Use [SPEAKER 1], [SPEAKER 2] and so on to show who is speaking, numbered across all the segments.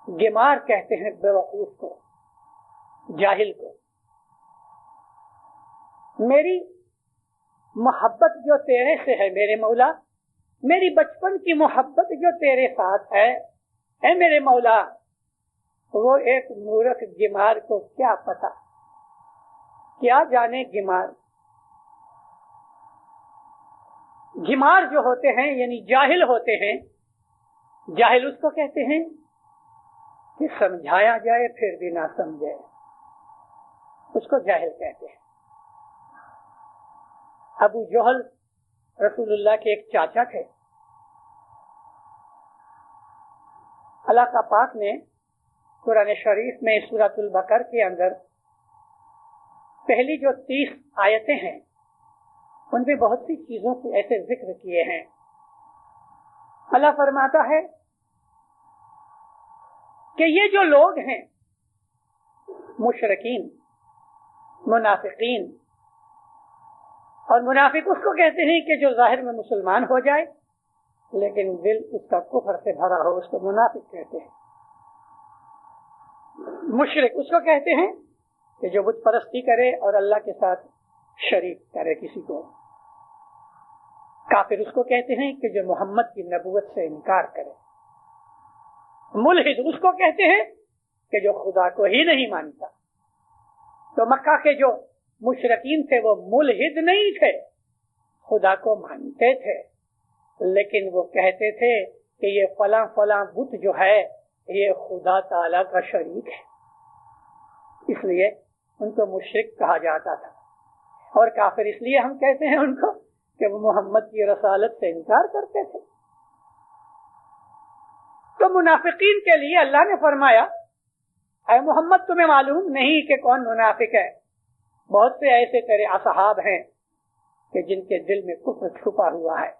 [SPEAKER 1] गिमार कहते हैं बेवकूफ को, जाहिल को। मेरी मोहब्बत जो तेरे से है मेरे मौला, मेरी बचपन की मोहब्बत जो तेरे साथ है ऐ मेरे मौला, वो एक मूर्ख गिमार को क्या पता, क्या जाने गिमार। गिमार जो होते हैं यानी जाहिल होते हैं, जाहिल उसको कहते हैं कि समझाया जाए फिर भी ना समझे, उसको जाहिल कहते हैं। अबू जहल रसूलुल्लाह के एक चाचा थे। अल्लाह का पाक ने कुरान शरीफ में सूरतुल बकर के अंदर पहली जो 30 आयतें हैं उनमें बहुत सी चीजों के ऐसे जिक्र किए हैं। अल्लाह फरमाता है कि ये जो लोग हैं मुशरिकीन, मुनाफिकीन, और मुनाफिक उसको कहते हैं कि जो जाहिर में मुसलमान हो जाए लेकिन दिल उसका कुफ्र से भरा हो, उसको मुनाफिक कहते हैं। मुशरिक उसको कहते हैं कि जो बुत परस्ती करे और अल्लाह के साथ शरीक करे किसी को। काफिर उसको कहते हैं कि जो मोहम्मद की नबूवत से इनकार करे। मुल्हिद उसको कहते हैं कि जो खुदा को ही नहीं मानता। तो मक्का के जो मुशरिकीन थे वो मुल्हिद नहीं थे, खुदा को मानते थे, लेकिन वो कहते थे कि ये फला फला बुत जो है ये खुदा ताला का शरीक है, इसलिए उनको मुशरिक कहा जाता था। और काफिर इसलिए हम कहते हैं उनको कि वो मोहम्मद की रसालत से इनकार करते थे। तो मुनाफिकीन के लिए अल्लाह ने फरमाया, ऐ मोहम्मद तुम्हें मालूम नहीं कि कौन मुनाफिक है। बहुत से ऐसे तेरे असहाब हैं कि जिनके दिल में कुफ्र छुपा हुआ है।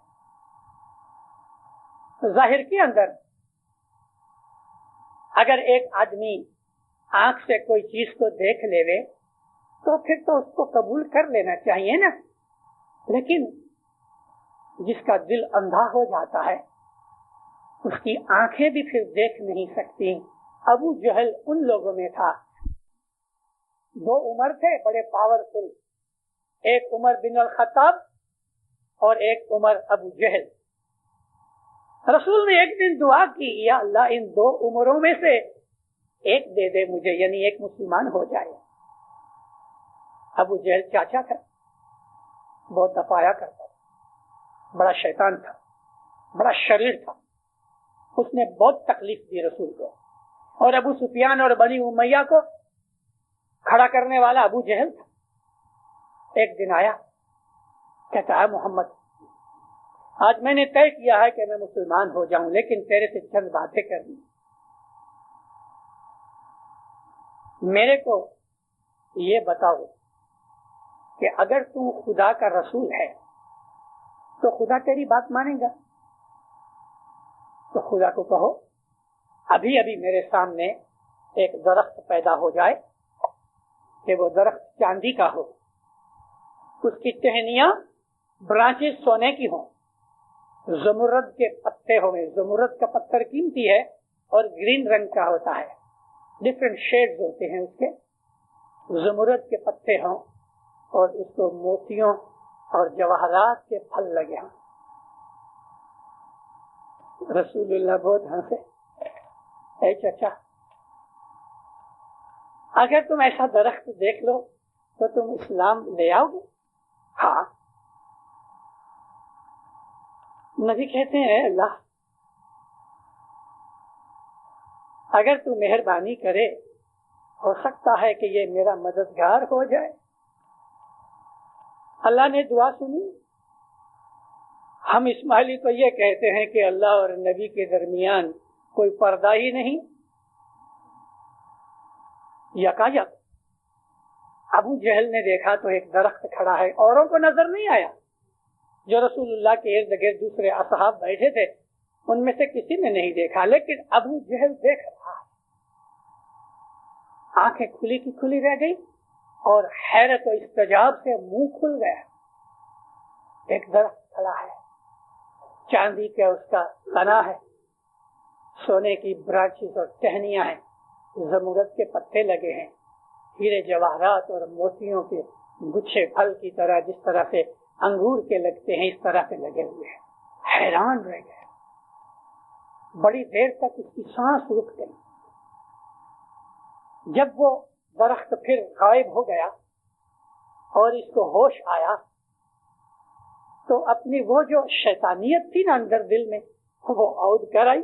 [SPEAKER 1] जाहिर के अंदर अगर एक आदमी आंख से कोई चीज को देख लेवे तो फिर तो उसको कबूल कर लेना चाहिए ना, लेकिन जिसका दिल अंधा हो जाता है उसकी आंखें भी फिर देख नहीं सकती। अबू जहल उन लोगों में था। 2 उमर थे बड़े पावरफुल, एक उमर बिन अल खत्ताब और एक उमर अबू जहल। रसूल ने एक दिन दुआ की, या अल्लाह इन 2 उमरों में से एक दे दे मुझे, यानी एक मुसलमान हो जाए। अबू जहल चाचा था, बहुत दफाया करता था, बड़ा शैतान था, बड़ा शरीर था, उसने बहुत तकलीफ दी रसूल को। और अबू सुफियान और बनी उमैया को खड़ा करने वाला अबू जहल था। एक दिन आया, कहता है मोहम्मद आज मैंने तय किया है कि मैं मुसलमान हो जाऊं, लेकिन तेरे से चंद बातें करनी। मेरे को ये बताओ कि अगर तू खुदा का रसूल है तो खुदा तेरी बात मानेगा? तो खुदा को कहो अभी अभी मेरे सामने एक दरख्त पैदा हो जाए कि वो दरख्त चांदी का हो, उसकी टहनियां ब्रांचेस सोने की हो, जमुरद के पत्ते होंगे। जमुरद का पत्थर कीमती है और ग्रीन रंग का होता है, डिफरेंट शेड्स होते हैं उसके। जमुरद के पत्ते हों और उसको मोतियों और जवाहरात के फल लगे हों। रसूलुल्लाह बहुत हंसे, ऐ चाचा अगर तुम ऐसा दरख्त देख लो तो तुम इस्लाम ले आओगे? हाँ। नबी कहते हैं अल्लाह अगर तू मेहरबानी करे हो सकता है कि ये मेरा मददगार हो जाए। अल्लाह ने दुआ सुनी। हम इस्माइली तो ये कहते हैं कि अल्लाह और नबी के दरमियान कोई पर्दा ही नहीं। यकायक अबू जहल ने देखा तो एक दरख्त खड़ा है, औरों को नजर नहीं आया। जो रसूलुल्लाह के इर्द गिर्द दूसरे असहाब बैठे थे उनमें से किसी ने नहीं देखा, लेकिन अबू जहल देख रहा। आंखें खुली की खुली रह गई और हैरत और इस्तजाब से मुंह खुल गया। एक दरख्त खड़ा है, चांदी का उसका तना है, सोने की ब्रांचेस और टहनियां हैं, जमुरत के पत्ते लगे हैं, हीरे जवाहरात और मोतियों के गुच्छे फल की तरह, जिस तरह से अंगूर के लगते हैं, इस तरह से लगे हुए हैं। हैरान रह गए। बड़ी देर तक उसकी सांस रुक गई। जब वो दरख्त फिर गायब हो गया और इसको होश आया, तो अपनी वो जो शैतानियत थी ना अंदर दिल में, वो औद कर आई।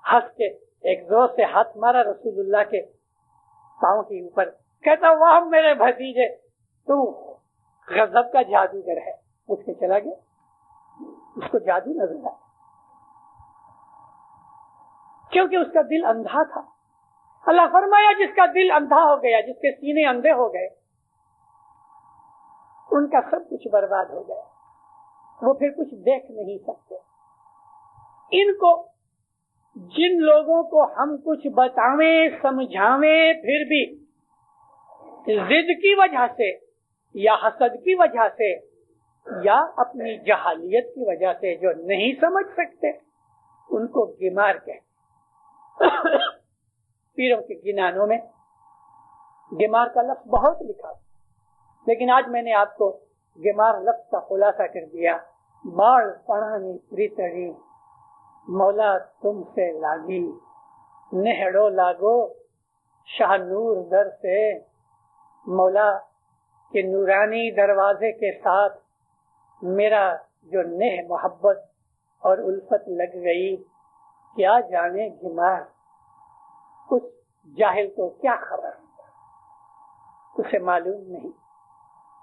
[SPEAKER 1] हंस के एक जोर से हाथ मारा रसूलुल्लाह के पांव के ऊपर, कहता वाह मेरे भतीजे, तू गजब का जादूगर है। उठ के चला गया। उसको जादू नजर आया, क्योंकि उसका दिल अंधा था। अल्लाह फरमाया जिसका दिल अंधा हो गया, जिसके सीने अंधे हो गए, उनका सब कुछ बर्बाद हो गया, वो फिर कुछ देख नहीं सकते। इनको, जिन लोगों को हम कुछ बतावें समझावें, फिर भी जिद की वजह से या हसद की वजह से या अपनी जहालियत की वजह से जो नहीं समझ सकते, उनको गिमार कहते। पीरों के गिनानों में गिमार का लफ्ज बहुत लिखा, लेकिन आज मैंने आपको गिमार लफ्ज का खुलासा कर दिया। बाढ़ पढ़ानी प्रीतड़ी मौला तुमसे लागी, नेहड़ो लागो शाहनूर दर से। मौला के नूरानी दरवाजे के साथ मेरा जो नेह मोहब्बत और उल्फत लग गई, क्या जाने गिमार, कुछ जाहिल को क्या खबर, उसे मालूम नहीं।